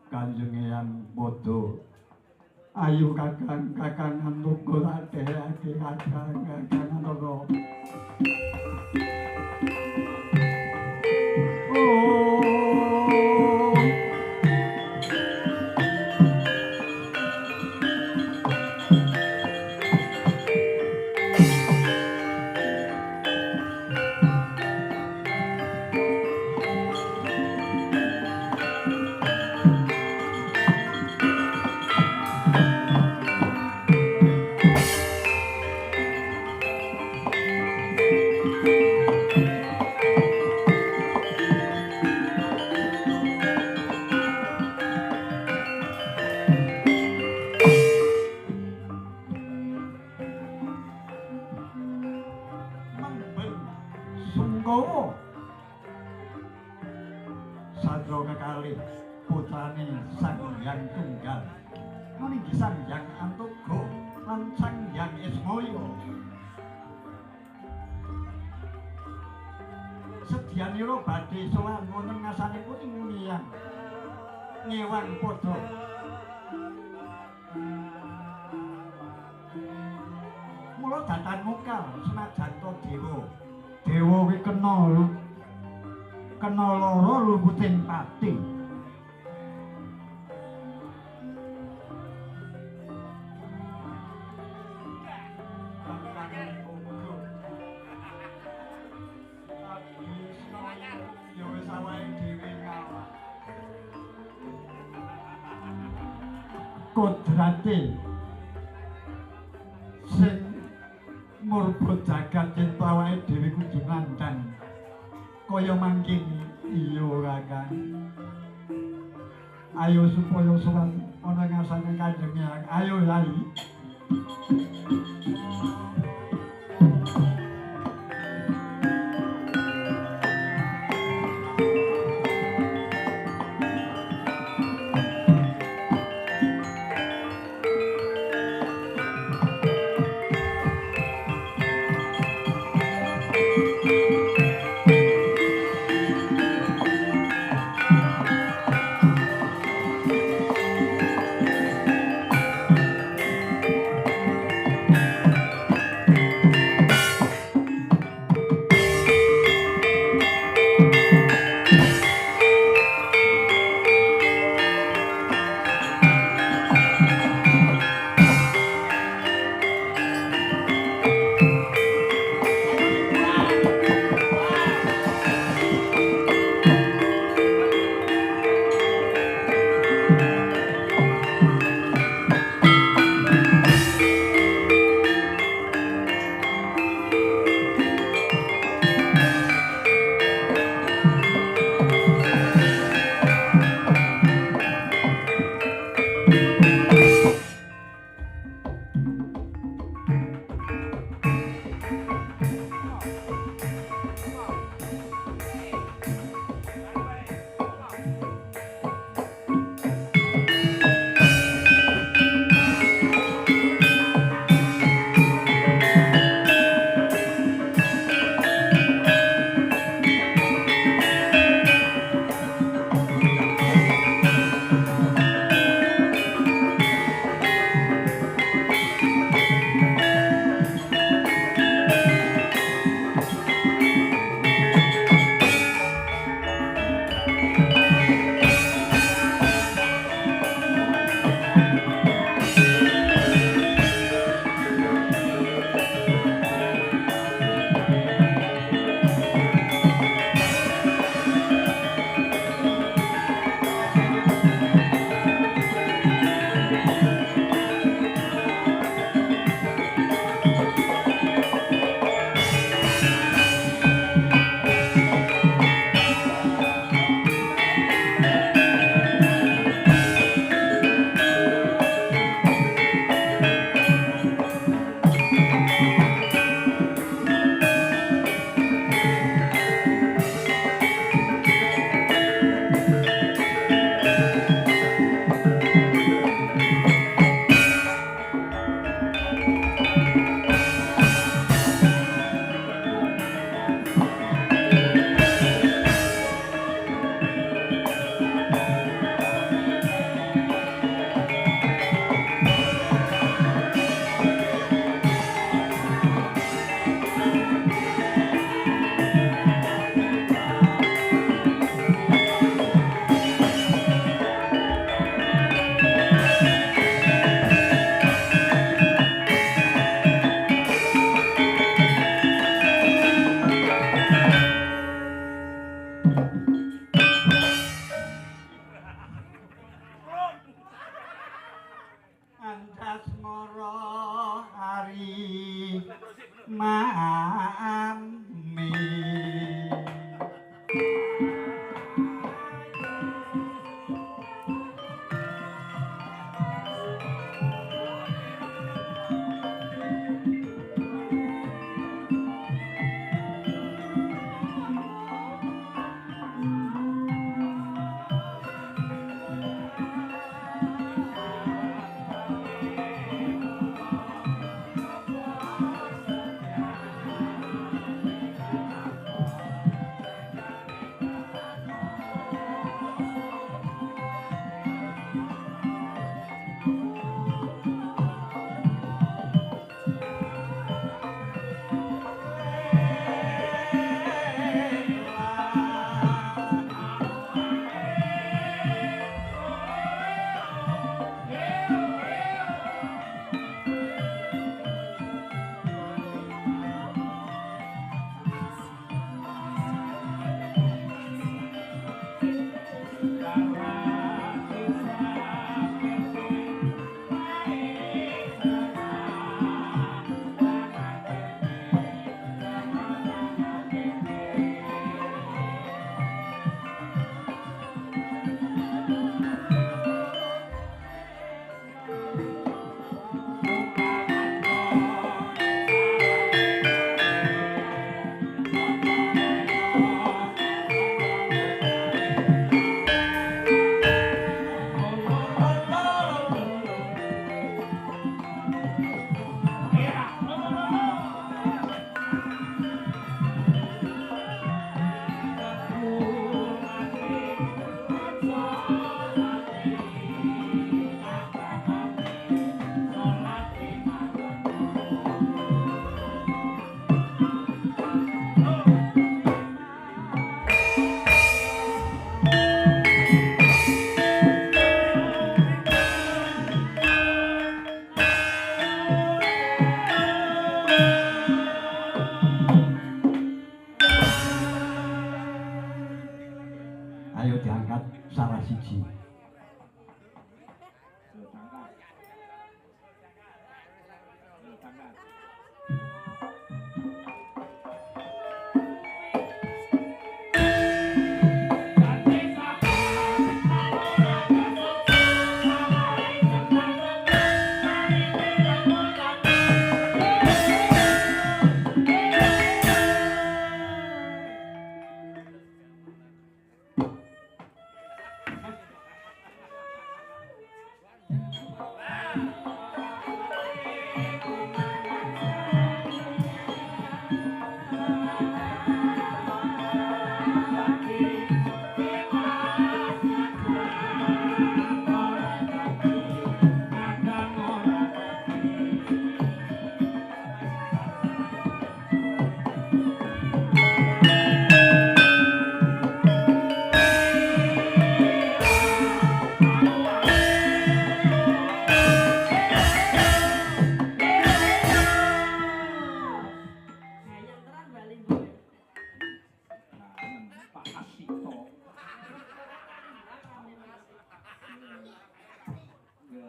Kanjeng Eyang padha ayu kakang nukul adheke kakang Nara. Sungkowo sadra kekalih putrane Sang Hyang Tunggal niki Sang Hyang Antoga lan Sang Hyang Ismaya sedyanira badhe sowan wonten ngasanipun ing Miyang ngewang padha mula datan mukal senajan to dewa kuwi kena lara lumputing pati. Kodrate sing murba jagat yen awake dhewe kudu nandhang kaya mangkene iya kakang. Ayo supaya sowan ana ngasane Kanjeng Hyang. Ayo Yai.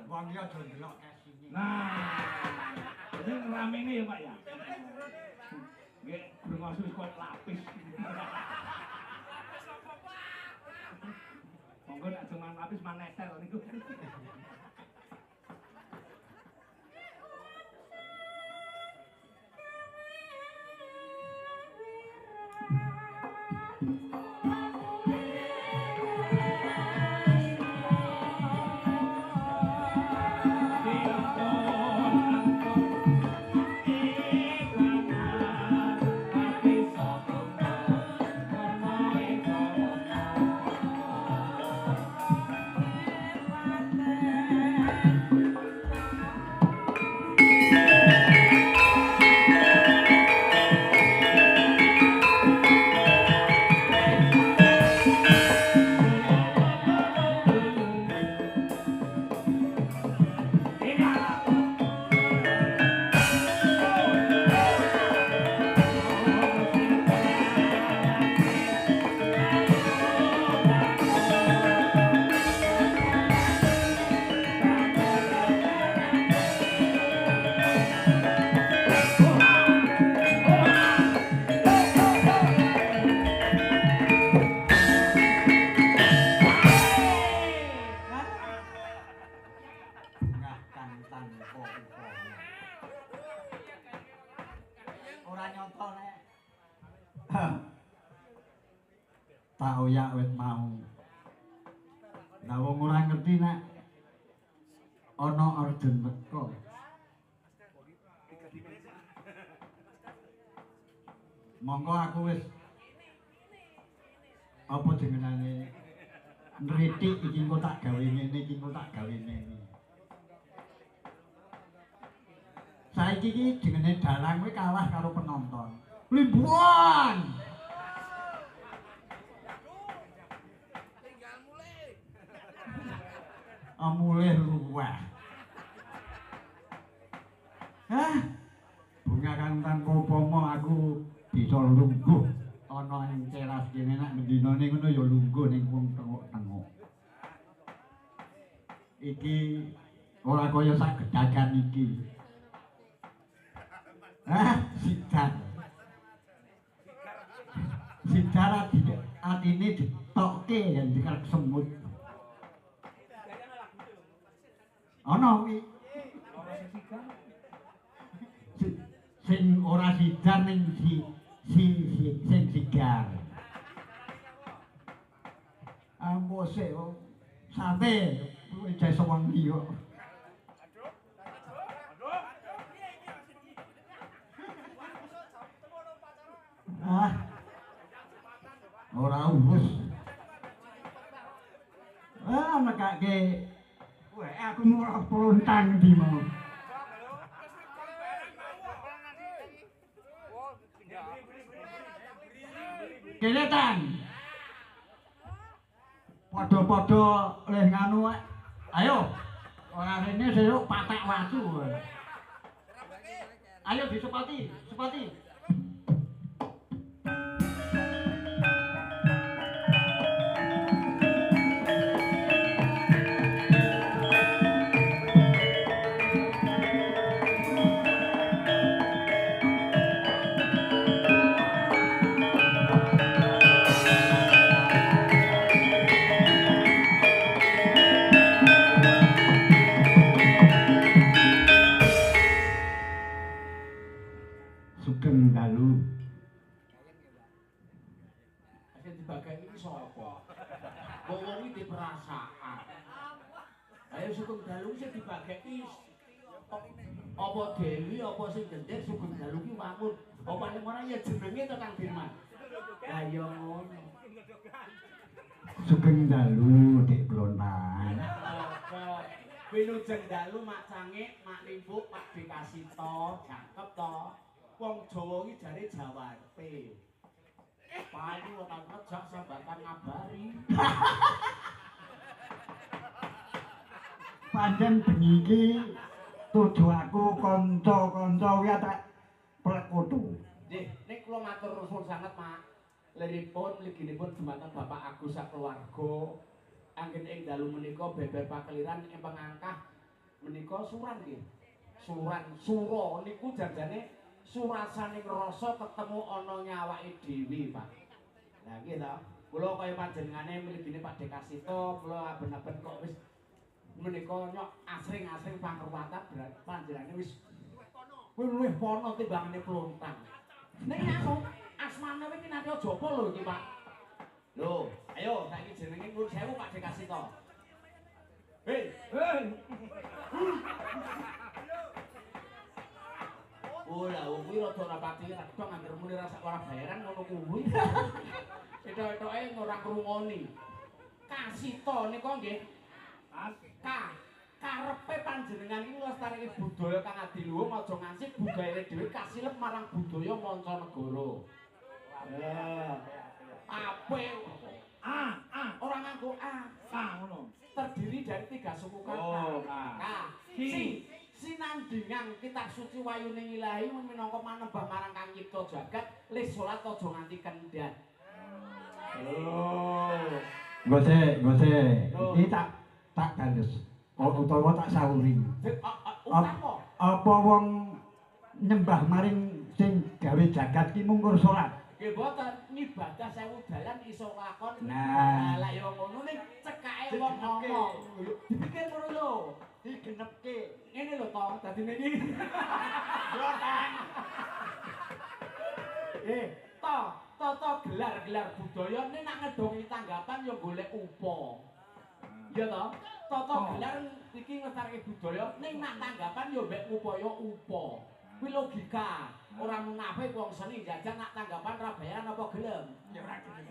Wong liya aja ndelok kasine. Nah, ini ramene ya Pak ya. Nggih, brengos wis koyo lapis. Monggo nek cuman lapis manetel niku. Tak oyak wit mau. Lah wong ora ngerti nek ana Arjun teka. Monggo aku wis apa jenengane nritik iki engko tak gawe ngene iki engko tak gawe ngene. Saiki iki jenenge dalang kuwi kalah karo penonton. Limbuan. Mulih luweh. Hah? Bunga kang tanpa upama aku bisa lungguh ana ing teras kene nek mendinane ngono ya lungguh ning wong tengok-tengok. Iki ora kaya sak gedagan iki. Hah? Sidar. Sidar atine ditokke yen dikarep semut. Ana kuwi. Sing ora sidar ning sing sigar. Ambose sate kuwi jasa wangi kok. Ah. Ora urus. Nekake weh aku murah pelontang di mau. Keletan. Padha-padha leh nganu ayo. Ora rene sesuk patek watu. Ayo disepati, sepati. Sugeng Ayo Sugeng Dalu sing dibageki apa Dewi apa sing gendek Sugeng Dalu ki wangun. Apa ning ora ya jenenge to Kang Firman. Lah ya ngono. Sugeng dalu Dik Blontan. Apa Wilujeng Dalu Mak Cangik, Mak Limbuk, Pak Dekasito, cakep to. Wong Jawa ki jare jawarte. Payu ora ngejak sambatan ngabari. Pancen bengi iki tujuanku kanca-kanca kuwi tak plekutu. Nggih, nek kula matur nuwun sanget, Mak. Liripun mliginipun dumateng Bapak Agus sakeluarga anggen ing dalu menika beber pakeliran ing pengangkah menika suran nggih. Suran sura niku janjane surasaning rasa ketemu ana nyawake dhewe, Pak. Lah nggih to. Kula kaya panjenengane mligine Pak Dekasito, kula aben-aben kok wis menika nyok asring-asring pangruwatan panjenengane wis luwih pono timbangane Plontang. Nek langsung asmane iki nanti aja apa lho iki, Pak. Lho, ayo saiki jenenge nuwun sewu Pak Dekasito. Hei, Hei. Ora, kuwi rada ora pati redong anggere muni rasa ora bayaran ngono kuwi. Etok-etoke ora ngrungoni. Kasito nika nggih. Karepe panjenengan iki nglestareke budaya kang adiluhung aja ngansih budayane dhewe kasilep marang budaya mancanegara. Apik. Ora nganggo Ngono. terdiri dari 3 suku kata. Oh, Sinandingan kitab suci wayuning ilahi minangka manembah marang Kang Cipta jagat lis salat aja nganti kendhat. Gose. Iki tak bales. Utawa tak sawuri. Apa? Apa wong nyembah maring sing gawe jagat ki mung ngur salat? Nggih boten, ngibadah 1000 dalan iso lakon. Nah, lah ya ngono ning cekake wong ngomong. Dipikir ngono lho, digenepke. Ngene lho to, dadine iki. Boten. To gelar-gelar budaya nek nak ngedongi tanggapan ya golek upa. Iya to? Tata gelar iki nglestarke budaya ning nak tanggapan ya mbek upaya upa. Kuwi logika. Ora munafik wong seni jajan nak tanggapan ra bayaran apa gelem? Ya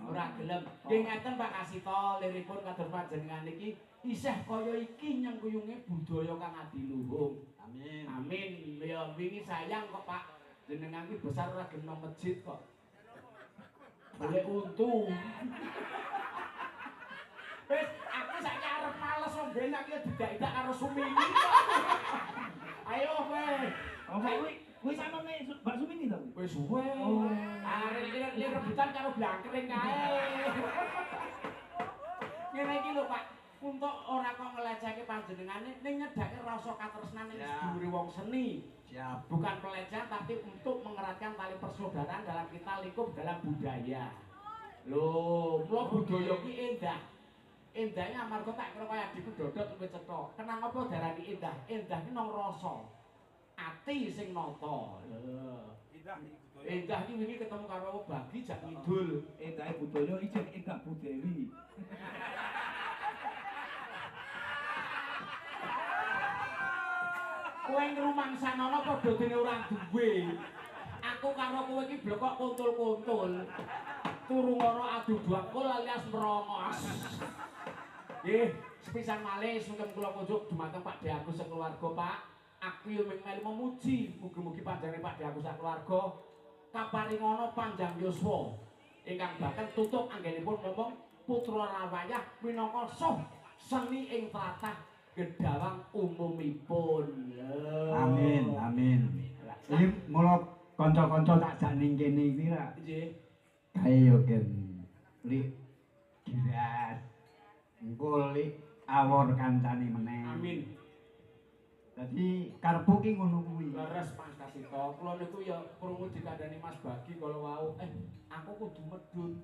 ora gelem. Nggih ngeten Pak Kasito, liripun kados panjenengan iki isih kaya iki nyengkuyunge budaya kang adiluhung. Amin. Ya wingi sayang kok Pak. Jenengan iki besar ora gelem masjid kok. Boleh untung. Wis aku saiki arep males wong benak iki didak-dak karo Sumini. Ayo kowe. Kuwi samane Mbak Sumini to? Wis suwe. Arek rebutan karo blangkring kae. Ngene iki lho Pak, untuk ora kok ngelecehke panjenengane ning nyedake rasa katresnan ing sedulure wong seni. Siap. Bukan pelecehan tapi untuk mengeratkan tali persaudaraan dalam kita lingkup dalam budaya. Loh, mula budaya ki endah. Endahnya amarga tak kira kaya adikku dodot luwih cetha. Kenang apa darani endah? Endah ki nang rasa. Ati sing nata. Endah iki wingi ketemu karo Bagi jak ngidul. Endahe budaya ijek endah Budewi. Kowe ngrumangsanono padha dene ora duwe. Aku karo kowe iki blokok kuntul-kuntul. Turu ngono adu bangkul alias merongos. Nggih, sepisan malih sungkem kula kunjuk dumateng Pak De Agus sakeluarga, Pak. Aku yo melu memuji mugi-mugi panjenengan Pak De Agus sakeluarga kaparingono panjang yuswa. Ingkang bahkan tutup anggenipun ngomong putra rawayah minangka soh seni ing tlatah gedawang umumipun. Amin. Iki mula kanca-kanca tak jak ning kene iki ra. Nggih. Kae yo gen li giras. Engko li awor kancane meneh. Amin. Dadi karepku ki ngono kuwi. Leres Mas Kasito, kula niku ya krungu dikandani Mas Bagi kala wau, aku kudu medhun.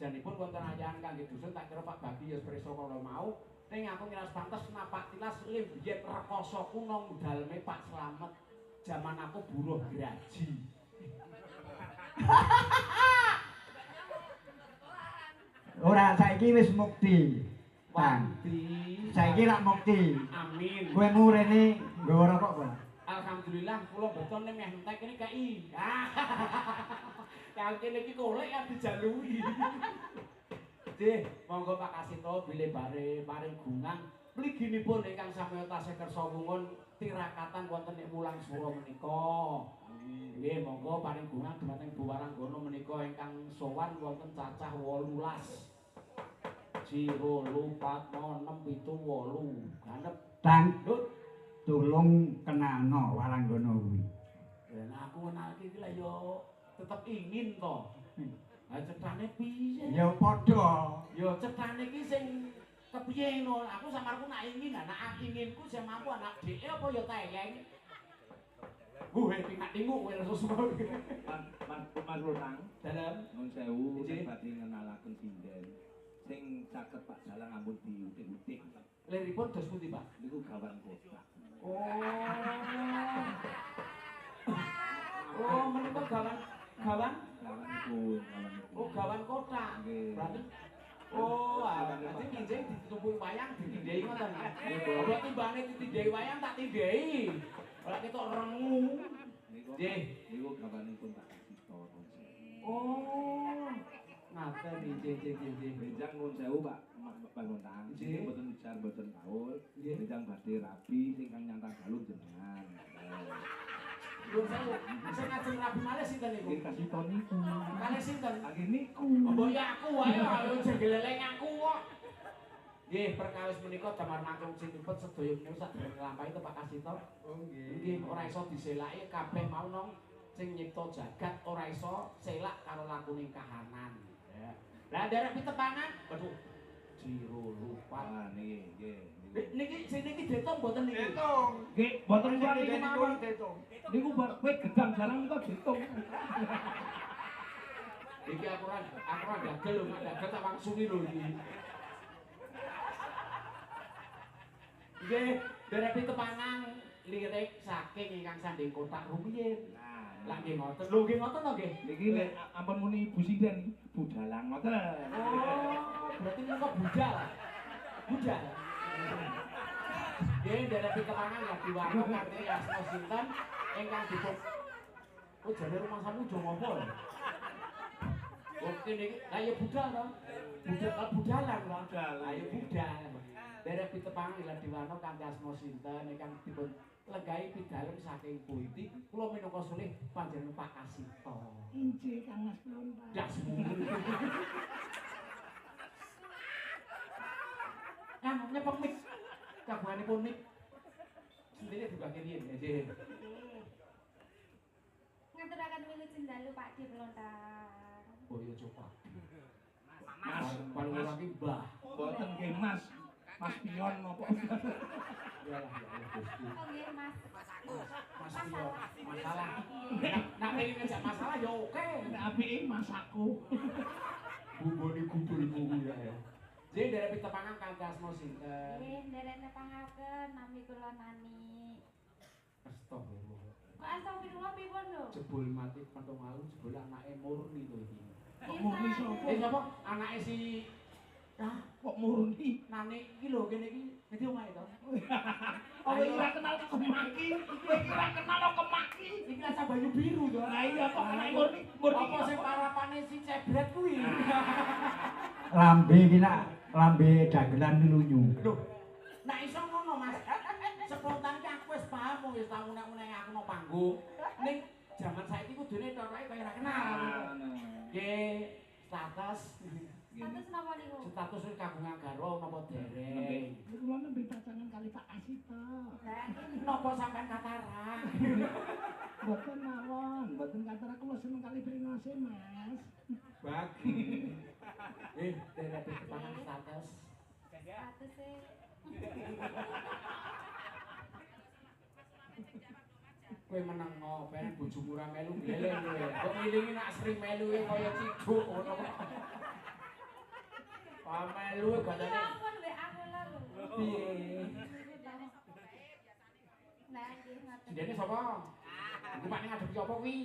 Janipun wonten ayahan kangge dusun tak kira Pak Bagi ya preso kala mau. Ning aku ngiras pantes napak tilas limbiyen rekoso kuno daleme Pak Slamet. Jaman aku buruh graji. Ora saiki wis mukti. Wanti. saiki lak mukti. Amin. Kowe murene nggawa rokok kok. Alhamdulillah kula beton nek meh entek ini KI. Kang kene iki golek ya dijalui. Nggih, monggo Pak Kasito bilih bare paring gunang mliginipun ingkang samya tasih kersa wungun tirakatan wonten ing Wulang Swara menika. Nggih, monggo paring gunang dhumateng Bu Waranggono menika ingkang sowan wonten cacah 18. 0 4 6 7 8 ganep. Tang Lho, tulung kenalno Waranggono kuwi. nah aku kenalke iki lah yo tetep ingin to. Lah cethane piye? Ya padha. Yo cethane iki sing kepiye no? Aku samarku nak ingin, anak inginku sing mampu anak dhewe apa yo tayeng. Gue tingkat tingu kowe rasa semua. Mas Lurang, Dalam nun sewu Iji. nek badhe ngenalaken sinden sing caket Pak Dalang ampun diutik-utik. liripun dos pundi, Pak? Niku gawan kota. Oh. Oh, menika gawan Gawan iku, oh gawan kota. Nggih. Berarti oh, berarti nginjing ditumpuki wayang ditindhai ngoten. Apa timbane ditindhai wayang tak tindhai. Ora ketok rengu. Niku Nggih. niku gawanipun Pak Kasito. Oh. Ngaten nggih. Benjang nun sewu Pak Lontang. Nggih. Nggih mboten ujar mboten kaul. Nggih. Benjang badhe rabi sing kang nyantang galung jenengan. Lho saya sing ngajeng rabi malih sinten niku? Nggih Kasito niku. Kalih sinten? Lagi niku. Mbok ya aku wae ayo jengeleleng aku kok. Nggih, perkawis menika damar mangkung cinipun sedaya menika sadurunge nglampahi Pak Kasito. Oh Nggih, ora iso diselaki kabeh mau nang sing nyipta jagat ora iso selak karo lakuning kahanan. Ya. Lah nderek pitepangan, waduh. Jiro lupa. Ah nggih. Niki niki detung mboten niki. Detung. Nggih, boten kuwi niku Detung mawon. detung. Niku kowe gedang jarang kok ditung. Iki aku ora gagel lho, mak gagel tak wangsuli lho iki. Nggih, nderek pitepangan lirik saking ingkang sanding kotak rumiyin. Lah nggih ngoten. Lho nggih ngoten to nggih. Niki nek ampun muni Bu Sinden, Bu Dalang ngoten. Oh, berarti niku budal. Budal. Nggih, nderek pitepangan ya diwarno kanthi asma sinten ingkang dipun Oh, jane rumah samu jo ngopo lho. Oke niki, lah ya budal to. Budalan to. Lah ya budal. Derek pitepangan ila diwarno kanthi asma sinten ingkang dipun lenggahi pidalem saking pundi kula minangka sulih panjenengan Pak Kasito. Injih Kang Mas Lontang. Ya semono. Kan nyepek mik. Kagunganipun mik. Sendiri juga kiriin nggih. Ngaturaken wilujeng dalu Pak Di Pelontang. Oh iya coba. Mas, paling ora ki Mbah. boten nggih Mas. Mas Pion napa? Ya lah ya Gusti. Oh nggih Mas. Mas Tio, masalah. Nak pengen ngejak masalah ya oke. Nek apike Mas aku. Buboni kubur ya ya. Jadi dari pitepangan kanthi asma sinten? Nggih, nderek nepangaken nami kula Nani. Astagfirullah. Kok astagfirullah pripun lho? Jebul mati pentung malu jebul anake murni to iki. Kok murni sapa? Sapa? Anake si Kok murni? Nani iki lho kene iki dadi omahe to. Oh ora kenal kemaki. Kowe iki ora kenal kemaki. Iki rasa banyu biru to. Lah iya kok kena murni. Murni Apa sing parapane si cebret kuwi? Lambe iki nak lambe dagelan lunyu. Lho, nek iso ngono Mas. Spontan iki aku wis paham wis tau unek-unek aku nang panggung. Ning jaman saiki kudune coroke kaya ora kenal. Nggih, status Status napa niku? status wis kagungan garwa napa dereng. Kula nembe pacangan kali Pak Kasito. Lah iki Napa sampean katarak? Mboten mawon, mboten katarak kula seneng kali pringose Mas. Bagi. Derek pitepangan status. statuse Kowe meneng ngopo, ben bojomu ora melu gleleng kowe. Kok ngilingi nak sering melu kaya ciduk ngono kok. Pa melu galane. ampun mbek aku lho. Piye? Lah nggih ngoten. Dene sapa? Iku mak ning ngadepi apa kuwi?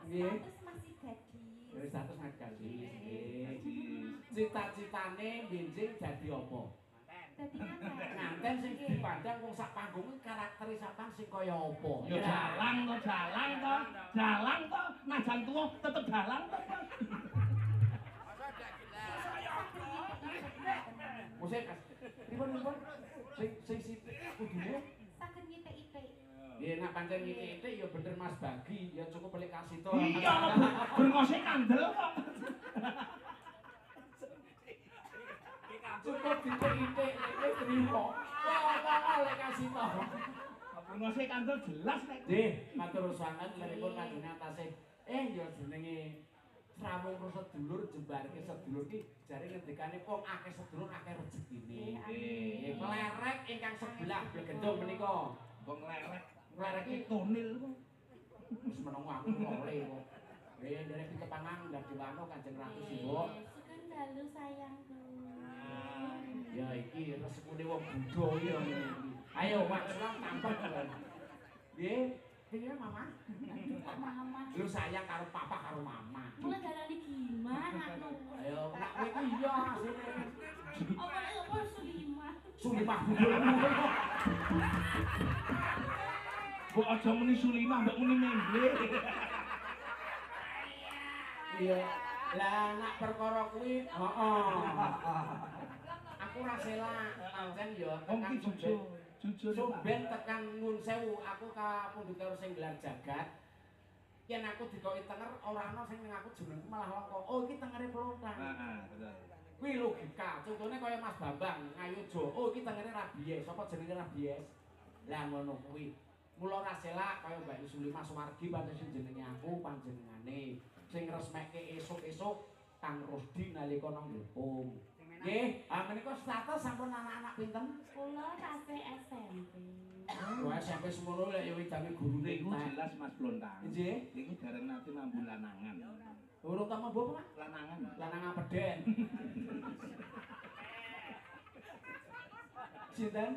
Nggih. Status masih gadis. Dari status ngadepi. Nggih. Cita-citane benjing dadi apa? Dadi nganten. Nganten sing dipandang wong sak panggung iki karaktere sampean sing kaya apa? Ya jalang to, jalang to. Jalang to, najan tuwa tetep jalang to. Musik Mas. Pripun? Sing sithik kudune Saged ngitik-itik. ya nak pancen ngiti-ngiti ya bener Mas Bagi, ya cukup pelik kasih to. Iya, berngose kandel kok. Cukup ditik-itik nek trimo. Wah, lek kasih to. Berngose kandel jelas nek. Nggih, matur sanget leripun panjenengan atase. Ya jenenge Srawung sedulur jembarke sedulur ki jare ngendikane wong akeh sedulur akeh rezekine. Nggih, klerek ingkang sebelah Blegendong menika. Wong lerek, Klerek iki iki tonil kok. wis meneng aku oleh kok. Nggih, derek dikepangan Ndang Dewano Kanjeng Ratu Siwa. Sugeng dalu sayangku. Ya iki resepune wong Buddha ya ngene iki. Ayo Mak Sulam tampek. Nggih, piye Mama? Mama. Lu sayang karo papa karo mama. Mulai darani gimana aku? Ayo, nak kowe iki iya asline. Apa Sulima? Sumpah budulmu. Kok aja muni Sulimah, mbak muni Memble. Iya. Lah nak perkara kuwi, heeh. Aku ra selak, pancen ya Wong tekan ki jujur, jujur. Sumben tekan Ngun Sewu, aku kapundhut karo sing gelar jagat. Yen aku dikoki tenger ora ana sing ning aku jenengku malah langka. Oh iki tengere Plontang. Heeh, betul. Kuwi logika. Contone kaya Mas Bambang Ngayojo. Oh iki tengere Rabies. Sapa jenenge Rabies? Lah ngono kuwi. Mula ra selak kaya Mbak Sulima Sumargi pancen sing jenenge aku panjenengane. Sing resmekke esuk-esuk Kang Rusdi nalika nang Glepung. Nggih, menika status sampun anak-anak pinten? Kula tasih SMP. Wah, sampai semono lek ya widane gurune Iku jelas Mas Blontang. Nggih. Iku dereng nate mambu lanangan. Urung tama mbok, Pak? Lanangan. Lanang apeden. Sinten?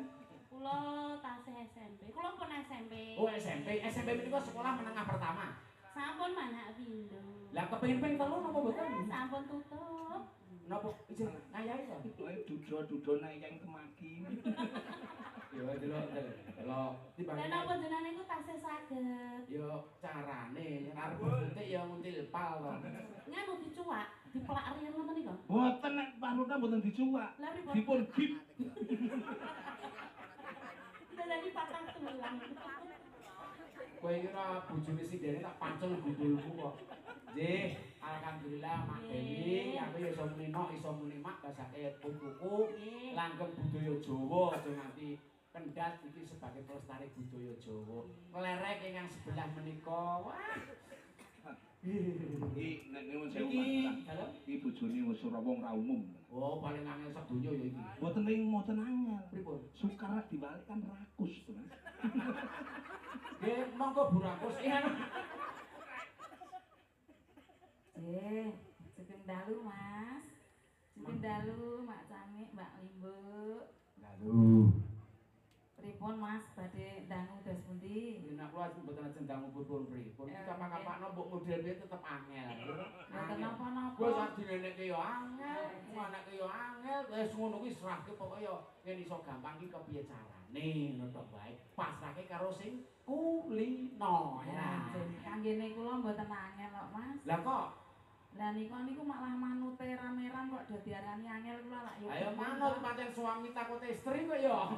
Kula tasih SMP. Kula pun SMP. Oh, SMP. SMP menika sekolah menengah pertama. Sampun manak pindho. Lah kepengin ping telu napa mboten? Sampun tutup. Napa izin ngayahi to? Kowe dudo-dudo nek yang kemaki. Ya delok timbang. Dan apa jenengan niku tasih saged. Yo carane arep nguntik ya nguntil pal to. Nganu dicuwak, diplak riyen ngoten niku. Boten nek Pak Blontang boten dicuwak. Lah pripun? Dipun gip. Dalani patang tulang. Kowe kira bojone sindene tak pancul gundulku kok. Nggih, alhamdulillah Mak Dewi, aku ya iso muni nok, iso muni mak basake pupuku, langgeng budaya Jawa aja nganti kendhat iki sebagai pelestari budaya Jawa. Klerek ingkang sebelah menika, wah. Iki nek nyuwun sewu Iki, Mas. halo. Iki bojone wis ora wong ra umum. Oh, paling angel sedoyo ya iki. Mboten ning mboten angel. Pripun? Sukar dibalik kan rakus to, Mas. Nggih, monggo Bu Rakus. Sugeng dalu Mas. Sugeng dalu Mak Camik, Mbak Limbo. Lalu. Pripun Mas badhe dangu dos pundi? Nek kula mboten ajeng dangu purpur pripun. Kapan-kapan mbok model piye tetep angel. Mboten napa-napa. Wis dineneke yo angel, manake yo angel, wis ngono kuwi serahke pokoke yo yen iso gampang iki kepiye carane ngono tok wae. Pasrahke karo sing kulino. Kanggene kula mboten angel kok Mas. Lah kok Lah niku malah manute rameran kok dadi arani angel kula lak yo. ayo manut pancen suami takut istri kok yo.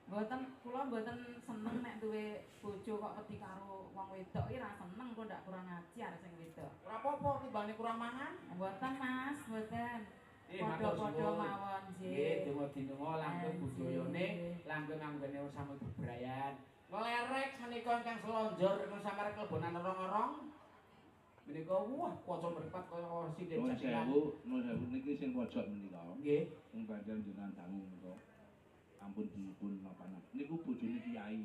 Mboten kula mboten seneng nek duwe bojo kok wedi karo wong wedok iki ra seneng kok ndak kurang ajar sing wedok. Ora apa-apa timbane kurang mangan. Mboten Mas, mboten. Matur Padha-padha suwun. mawon Nggih, nggih. donga-donga langgeng budayane, langgeng anggene sama bebrayan. Ngelerek menika ingkang selonjor ingkang samare klebonan orong-orong. Menika wah kaca mripat kaya sinden Nuwun jadilan. sewu niki sing pojok menika. Nggih. Wong panjenengan jenengan dangu menika. Ampun dipun napa-napa. Niku bojone kiai.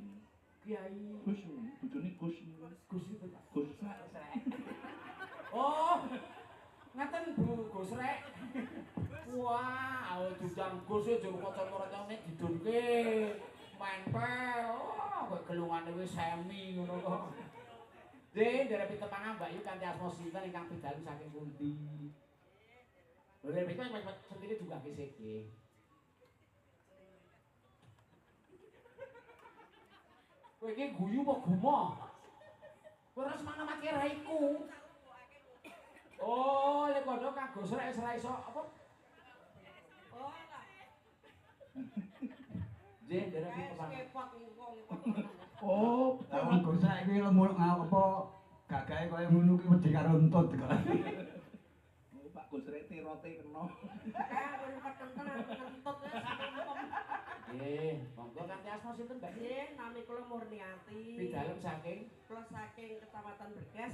Kiai Gus, bojone Gus niku. Gus itu Pak. Gus. Oh. Ngaten Bu Gus Rek. Wah, dudang Gus yo jero kaca-kacane didunke. Menpel. Oh, kok gelungane wis semi ngono kok. Derek pitepangan Mbak Yu kanthi asma sinten ingkang pidalu saking pundi? Derek pitepangan sendiri juga kisik nggih. Kowe iki guyu apa gumoh? Kowe ora semana mati raiku. Oh, lek kodho kanggo srek ora iso apa? Oh, lah. Nggih, derek iki Pak. Kepot wong Oh, Lah wong gosek iki lemu apa gak gawe kaya ngono ki wedi karo untut kok. Pak Gusrete tirote kena. kentut ya. Nggih, monggo kanthi asma sinten, Mbak? Nggih, nami kula Murniati. Pidalem saking Kula saking Kecamatan Bergas,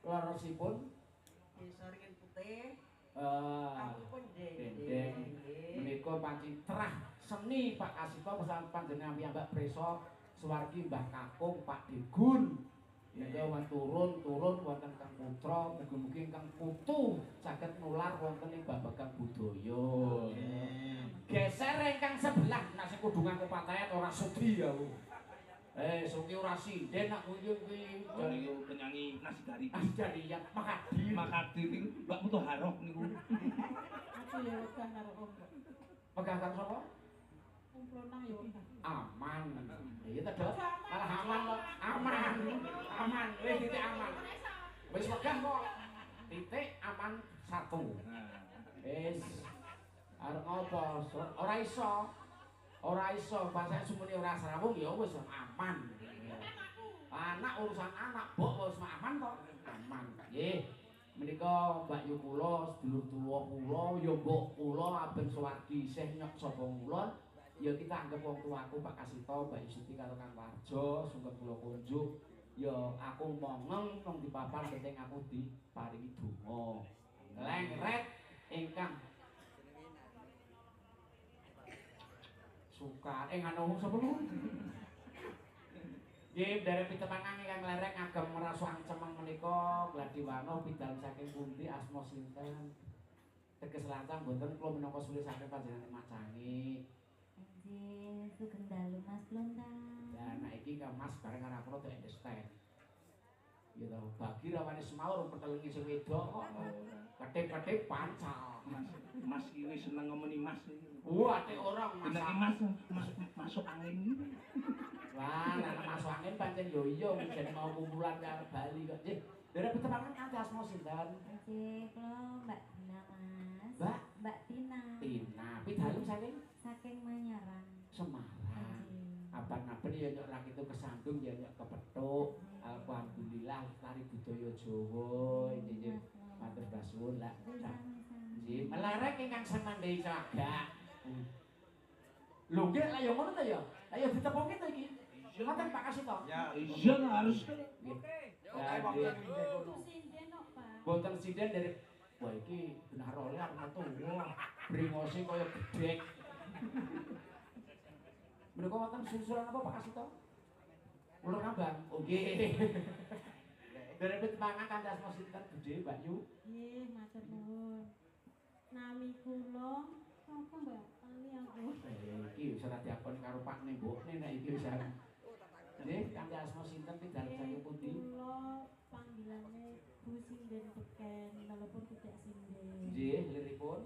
lorosipun Desa Ringin Putih, eh Kampung Dendeng. Dendeng. Menika pancen terah seni Pak Kasito pesan panjenengan piyambak prisa suwargi Mbah Kakung Pak Degun. Menika turun wonten Kang Putra, mugi-mugi Kang Putu saged nular wonten ing babagan budaya. Geser ingkang sebelah nasi kudungan kepatayat ora sudi ya. Suki ora sinden nak kuwi kuwi. Niku penyanyi nasi gari. Jadi ya Mahathir. Mahathir niku Mbak Putu Harok niku. Aku ya wegah karo Om. Pegang karo sapa? Om Plonang ya wegah. Aman. Iya ta, Dok? Malah aman kok. Aman. Aman. Wis titik aman. Wis wegah kok. Titik aman 1. Wis arep ngopo? Ora iso, bahasa sumune ora srawung ya wis aman. Anak urusan anak, bok wis aman kok. Aman. Nggih. Menika Mbak Yu kula, sedulur tuwa kula, ya mbok kula aben suwargi isih nyok sapa kula. Ya kita anggap wong tuaku Pak Kasito, Mbak Yusiti karo Kang Warjo, sungkem kula kunjuk. Ya aku mongeng nang dipapan penting aku diparingi donga. Lengret ingkang suka anu sapa niku? Nggih, dari pitepangan ingkang lereng agem merasuk cemeng menika gladiwana bidal saking pundi asma sinten? Teges lancang mboten kula minangka sule saking panjenengan macangi. Anjing, sugeng dalu Mas Lontang. Ya anak iki ka Mas bareng karo aku rada understand. Ya to, bagi rawane semaur petelengi sing wedok kok. Ketip-ketip pancal. Mas iki wis seneng ngomeni Mas iki. Wah, atik orang Jenenge Mas masuk angin iki. Wah, nek masuk angin pancen yo iya jen mau kumpulan karo Bali kok. Nggih, dere pitepangan kanthi asma sinten? Anjing, kula Mbak Tina Mas. Mbak Tina. Tina, pidalem saking Saking Manyaran. Semarang. Anjing. Apan-apan ya nyok rak itu kesandung ya nyok kepethuk. Alhamdulillah tari budaya Jawa iki matur basuwun lah. Nggih, melarek ingkang semandai cagak. Lho nggih lah ya ngono ta ya. Lah ya ditepungi to iki. Ngoten Pak Kasito. Ya, Iya harus. Oke. Sinden kok, Pak. Boten sinden dari wah iki benar oleh arep tuwa. Bringose kaya gedhek. Menika wonten susulan apa Pak Kasito? Ulur Kambang. Oke. Dari pitepangan kanthi asma sinten Budhe Mbak Yu? Nggih, matur nuwun. Nami kula sapa Mbak? Tani aku. Iki wis ora diakoni karo Pak Nembokne nek iki wis arep. Nggih, kanthi asma sinten pidalem saking pundi? Kula panggilannya Bu Sinden Beken, walaupun tidak sinden. Nggih, liripun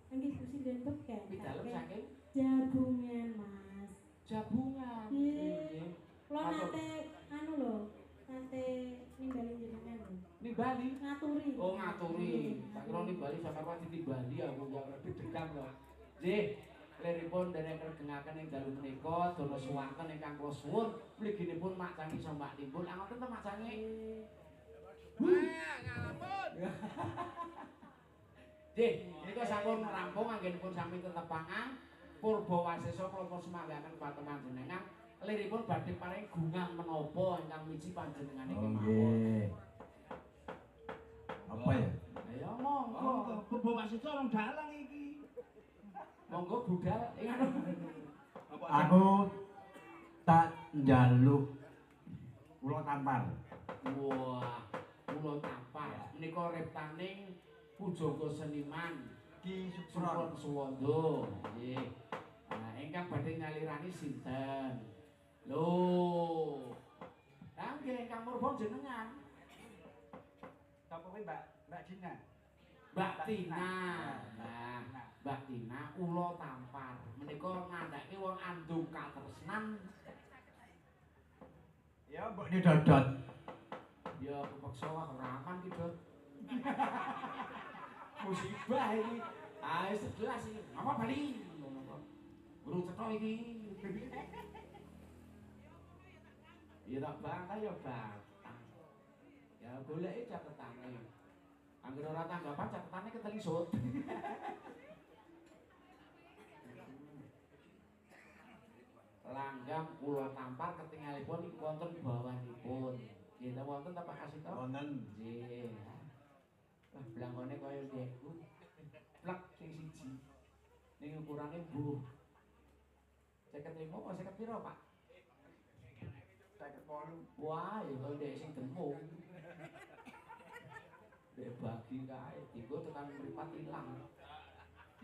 Nggih, Bu Sinden Beken. pidalem saking Jabungan, Mas. Jabungan. Nggih. Kula Matur. nate anu lho, nate nimbali jenengan lho. Nimbali. Ngaturi. Oh ngaturi, tak kira nimbali sampe apa ditimbali aku ya lebih degang lho. Nggih, liripun dereng regengaken ing dalu menika dono suwanten ingkang kula suwun mliginipun Mak Cangi sama Mak Timbul. Ngoten to Mak Cangi? Nggih, nika sampun rampung anggenipun sami tetepangan purba wasesa kula semanggaken pathem panjenengan. Liripun badhe paring gungang menapa ingkang miji panjenengane Oh kemawon. nggih. Apa ya? Ayo monggo. Kebo wasit orang dalang iki. Monggo budal ing anu. Aku tak njaluk kula tampar. Wah, kula tampar. Menika reptaning Pujangga Seniman Ki Supron Suwanda. Nggih. Nah, ingkang badhe nyalirani sinten? Lho. Lah nggih ingkang murba jenengan. Sapa kuwi Mbak Dina? Mbak Tina. Nah, Mbak Tina kula tampar. Menika ngandhake wong andung katresnan Ya mbok didodot. Ya kepeksa wah ora aman ki, Dot. Musibah iki. Ah wis jelas iki. Apa bali? Ngono kok. Guru cetha iki. Ya tak bantah ya batang. Ya goleki catetane. Angger ora tanggapan catetane ketelisut. Langgam kula tampar ketingalipun niku wonten bawahipun. Nggih ta wonten ta Pak Kasito? Wonten. Nggih. Wah blangkone kaya ndekku. Plek sing siji. Ning ukurane mbuh. 55 apa 50 piro, Pak? 58. Wah, ya kaya ndek sing gemuk. Ndek bagi kae dienggo tekan mripat ilang.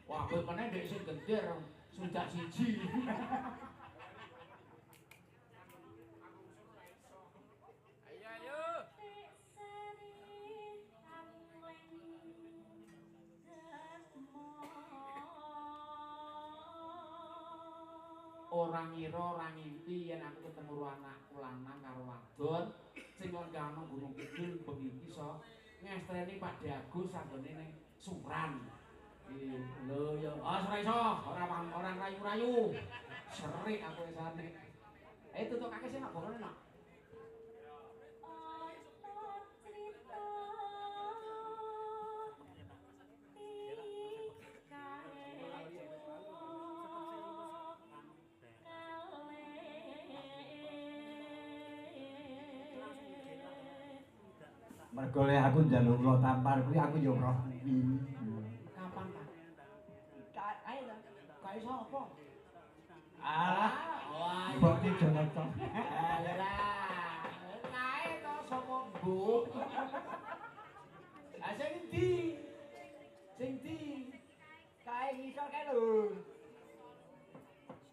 Wah, kowe meneh ndek sing gender sudak siji. Ora ngira ora ngimpi yen aku ketemu anakku lanang karo wadon sing nggano Gunung Kidul bengi iso ngestreni Pak Agus sanggone ning Suran. Lho ya, ora iso, ora rayu-rayu. Serik aku esane. Tutuk kake sing nak bongone nak. Mergo lek aku njaluk lo tampar kuwi aku yo roh kuwi. Kapan, Pak? Kae lho. Kae iso apa? Alah, wah, mbok iki Jonata. alah. Kae to sapa mbok? Ah sing ndi? Sing ndi? Kae iso kae lho.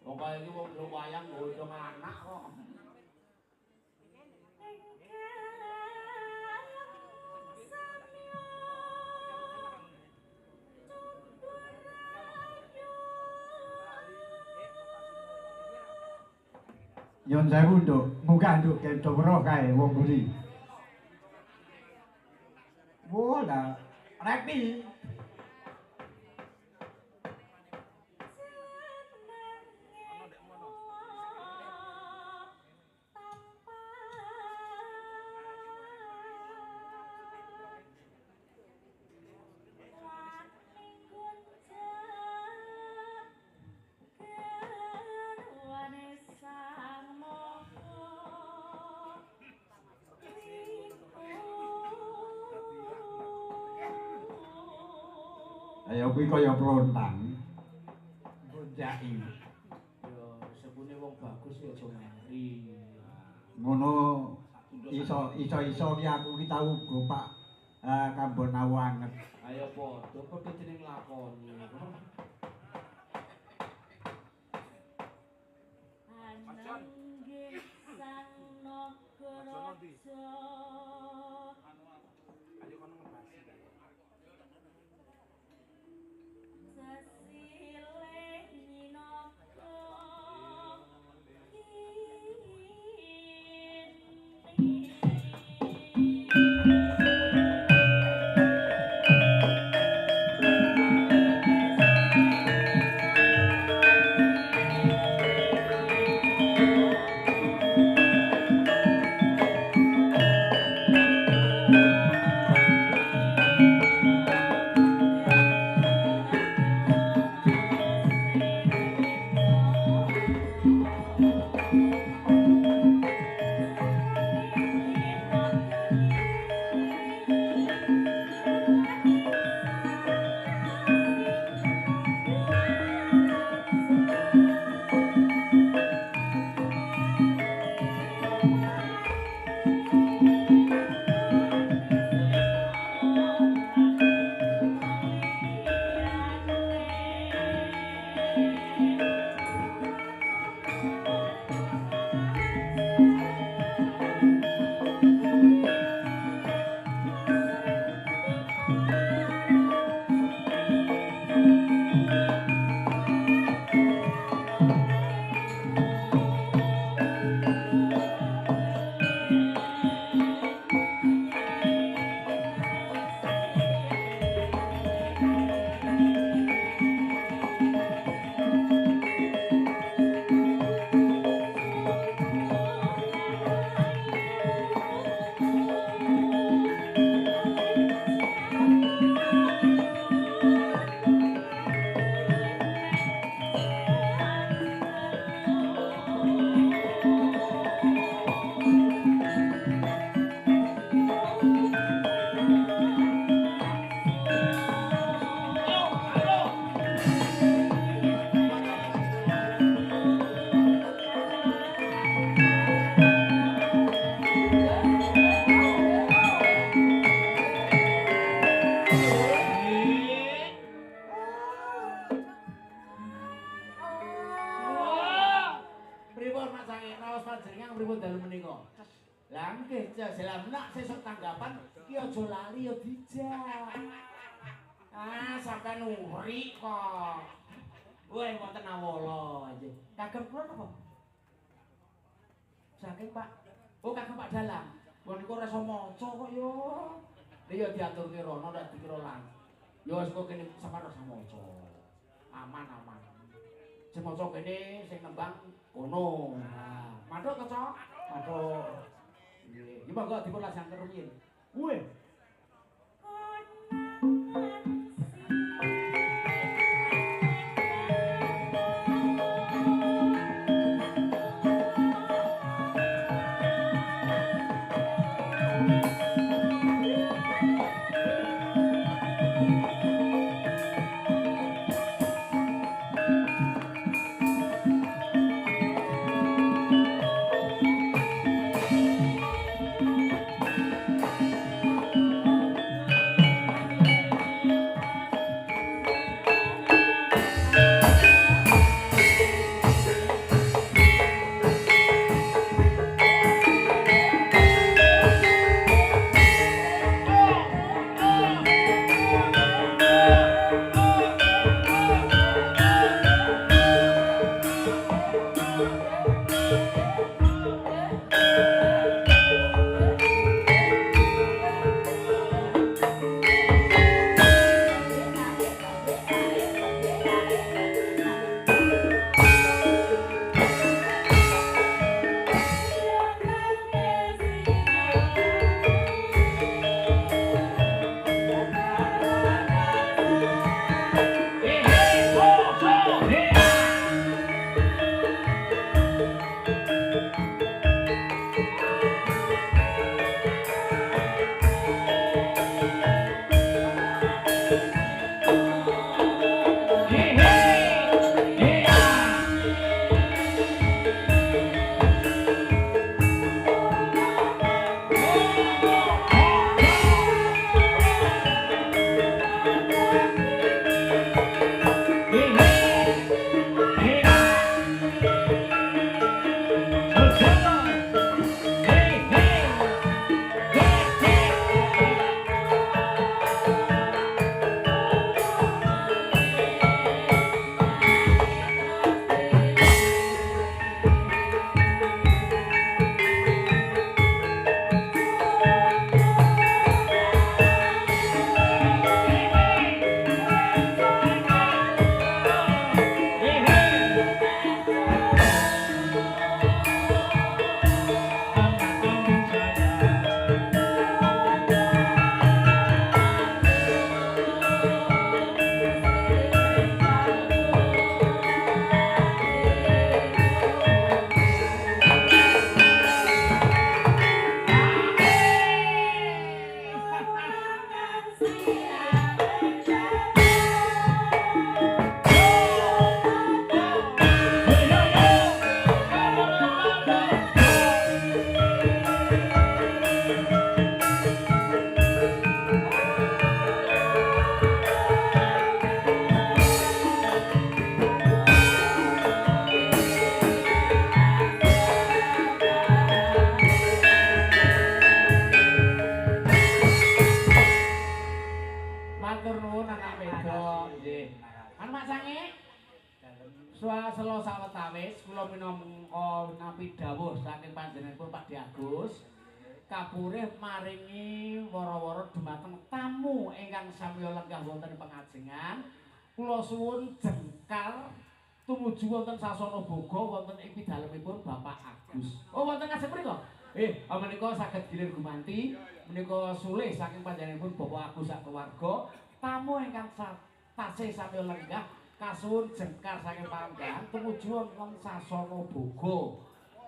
Wong kae iki wong delok wayang godhong anak kok. Nyon sewu nduk, muga nduk ketok roh kae wong buri. Wola, repi. Ayo kuwi kaya plontang. Bonjaki. Yo sepune wong bagus ya aja mari. Ngono iso ki aku ki tau gopak kambon awu anget. Ayo padha jeneng lakoni. Ananggih sang nagaraja Sesile nyinaka kini panjenengan pripun dalu menika? Lah nggih, jelas nak sesuk tanggapan iki aja lali ya dijak. Ah, sampean uri kok. Weh, wonten awala nggih. Kagem kula napa? Saking Pak. Oh, kagem Pak Dalang. Wong niku ora iso maca kok yo. Lah ya diaturke rono nek dikira lan. Ya wis kok kene sampean ora maca. Aman. Sing maca kene sing nembang kono. Nah, matur to, Cok? Matur. Nggih. Iki monggo dipun lajengaken rumiyin. Weh. Swasela sawetawis kula minangka nampi dawuh saking panjenenganipun Pak Di Agus kapurih maringi wara-wara dumateng tamu ingkang sami lenggah wonten pengajengan. Kula suwun jengkal tumuju wonten sasana boga wonten ing pidalemipun Bapak Agus. Oh wonten kasih mriku? Menika saged gilir gumanti menika sulih saking panjenenganipun Bapak Agus sak keluarga tamu ingkang tasih sami lenggah kasuwun jengkar saking panggan tumuju wonten sasana boga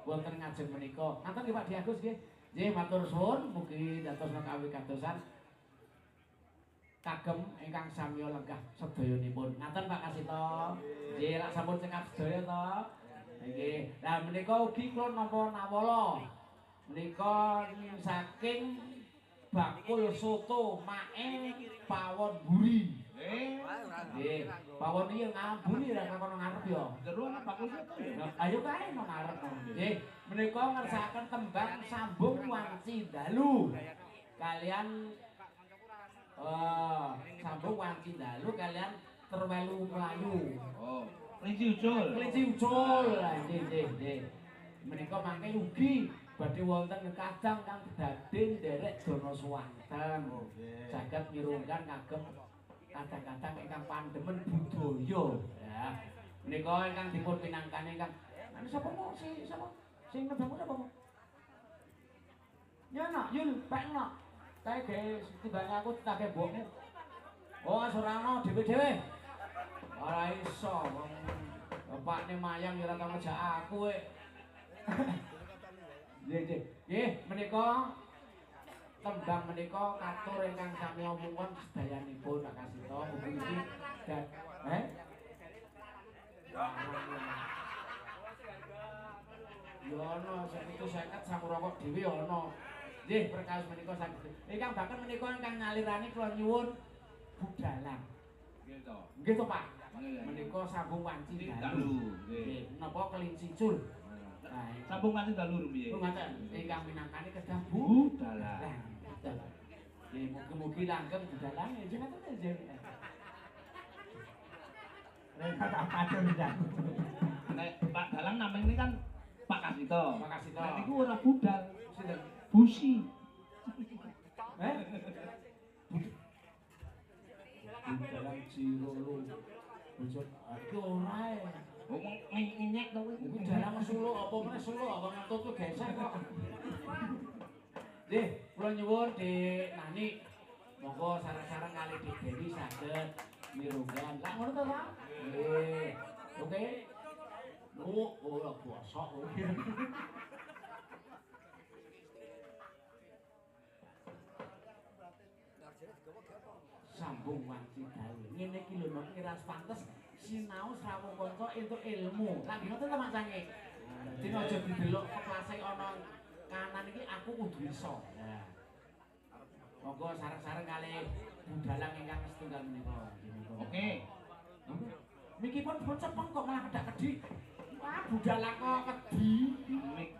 wonten ngajeng menika. Ngaten nggih Pak Di Agus nggih. Nggih matur suwun mugi dados kawigatosan kagem ingkang samya lenggah sedayanipun. Ngaten Pak Kasito. Nggih lak sampun cekap sedaya to. Nggih. Lah menika ugi kula nampa nawala. Menika saking bakul soto mae pawon buri. Nggih, pawon iki ngamburi ra kono ngarep ya. Jero ana bagus itu. Nah, ayo kae nang ngarep. Nggih, menika ngersakaken tembang sambung wanci dalu. Kalian sambung wanci dalu kalian terwelu melayu. Oh, kelinci ucul. Kelinci ucul. Nggih. Menika mangke ugi badhe wonten kadang kang badhe nderek dono swanten. Saged mirunggan kagem kadang-kadang ingkang pandemen budaya. Ya. Menika ingkang dipun pinangkani ingkang anu sapa kok sapa? Sing nebang apa kok? Ya nak, Yul, pek nak. Kae ge timbang aku tak ge mbokmu. Oh, Surano dhewe-dhewe. Ora iso wong bapakne mayang ora tau ngejak aku kowe. Nggih, menika tembang menika katur ingkang sami omongan sedayanipun Pak Kasito mugi-mugi Ya ana 150 sang rokok dhewe ana. Nggih, perkawis menika saged. Ingkang bakal menika ingkang nyalirani kula nyuwun budalan. Nggih to. Nggih to, Pak. Menika sambung wanci dalu. Nggih, napa kelinci cul. Nah, Sambung wanci dalu piye? Ngaten, ingkang minangkani kedah budalan. Nggih, mugi-mugi langgeng budalan ya jenengan to nggih. Mereka tak pacul ya. Nek Pak Dalang namanya ini kan Pak Kasito. Pak Kasito. Nek niku ora budal, Sinten? busi. Budalan Cirolo. Bojot iki ora e. Ngomong ngenyek to kuwi. Iku dalang Solo apa meneh Solo apa ngentut gesek kok. Nggih, kula nyuwun Dik Nani. Monggo sareng-sareng kali Dik Dewi saged mirunggan. Lah ngono to, Pak? Nggih. Oke. Ora bosok. Sambung wanci dalu. Ngene iki lho nek ora pantes sinau srawung kanca entuk ilmu. Lah ngoten to Mas Sange. Dadi aja didelok keplase ana kanan iki aku kudu iso. Nah. Monggo sareng-sareng kali budalang ingkang setunggal menika. Oke. Niki pun cepeng kok malah kedak-kedi. Wah, budalang kok kedi. Mik.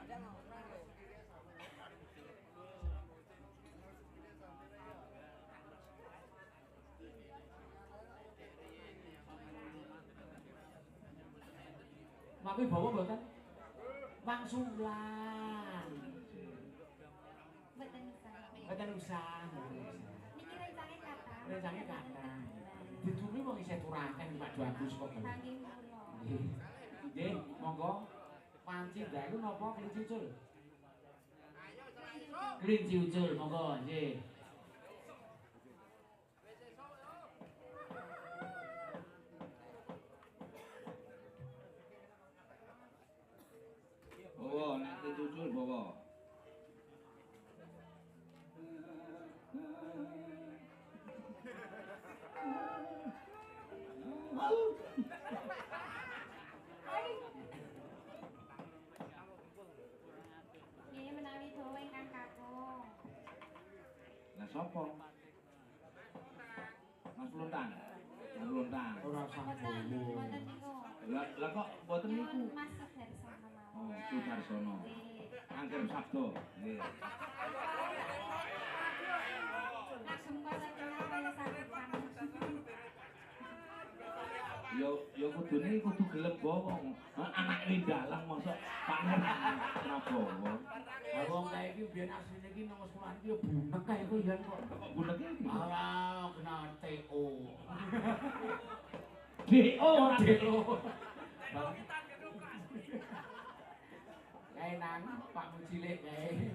Mami bawa mboten? Wangsulan. Mboten usah. Mboten usah. Niki rencane kathah. Rencane kathah. Ditumi wong isih turaken Pak Agus kok. Saking kula. Nggih. Nggih, monggo wanci dalu napa kelinci ucul? Kelinci ucul monggo nggih. Bawa nek cucul bawa. Nggih menawi dawa ingkang kakung. Lah sapa? Mas Lontang. Mas Lontang. Ora usah Mboten bowo. mboten niku. Lah kok mboten niku? Nyuwun Mas Sudarsono mawon. Oh, Sudarsono. Nggih. Angger Sabdo. Nggih. Langsung kala kenal kaya saged panen. Yo kudune kudu gelem bawa. Anak Windalang mosok panen ora bawa. Lah wong kae iki biyen asline iki nang sekolahan iki yo bunek kae ku yen kok. Kok gunake iki? Alah kena TO. DO ora TO. Kae nang Pak Mucilik kae.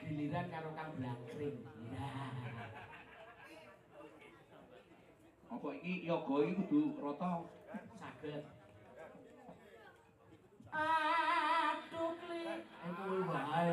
Giliran karo Kang Blangkring. Nah. Apa iki yoga iki kudu rata? Saged. Aduh klik. Kuwi wae.